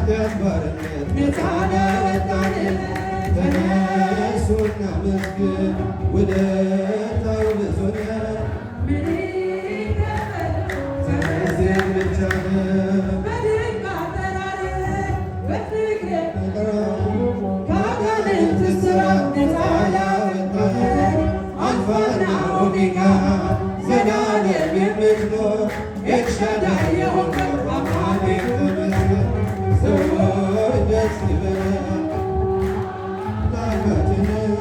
ከኃጢአት ባርነት ነፃ ላወጣን ተነሱና መስግን ውለታው ብዙ ነው። ተመስገን ብቻ ነው። ከአጋንንት እስራት ነፃ ላወጣን አልፋና ኦሜጋ ዘላለም የምትኖር ኤልሻዳይ የሆንክ አማኑኤል ተመስገን። ሰዎች ደስ ይበለን አምላካችንም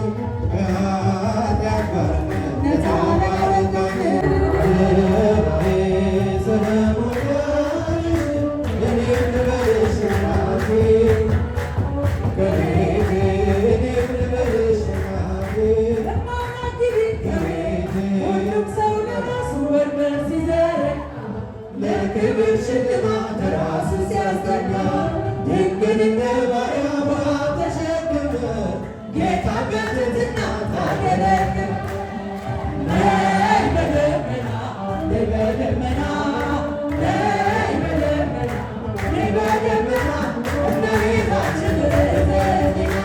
ከኃጢአት ባርነት ነፃ ላወጣን ሰለሞን እኔም ልበልሽ እናቴ ከቤቴ እኔም ልበልሽ እናቴ ለክብር ሽልማት ራስ ሲያስጠጋ ድንግልና ማርያም ተሸክመ ጌታ በትሕትና ታገለግል። ነይ በደመና ነይ በደመና ነይ በደመና ነይ በደመና እመቤታችን እዘኝና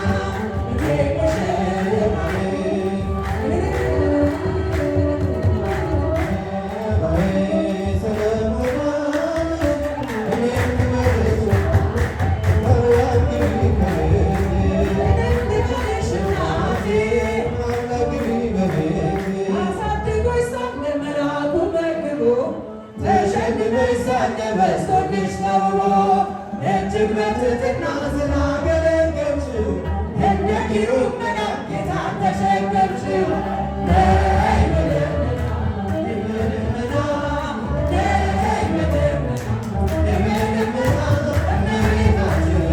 በስቶልሽ ተውቦ እጅግ በትሕትና ስላገለገልሽው እንደ ኪሩብ መልአክ ጌታን ተሸከምሽው። ነይ በደመና ነይ በደመና ነይ በደመና ነይ በደመና እመቤታችን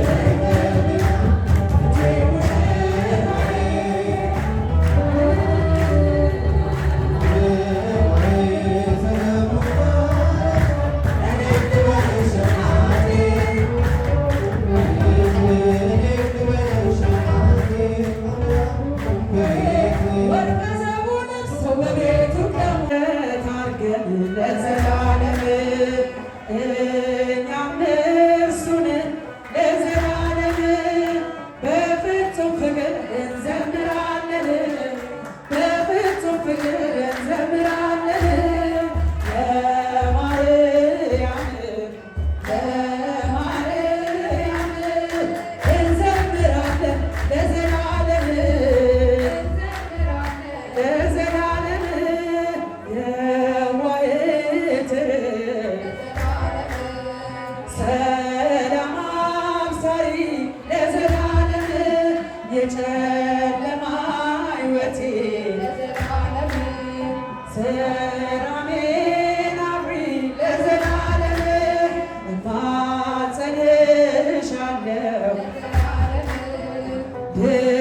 Yeah.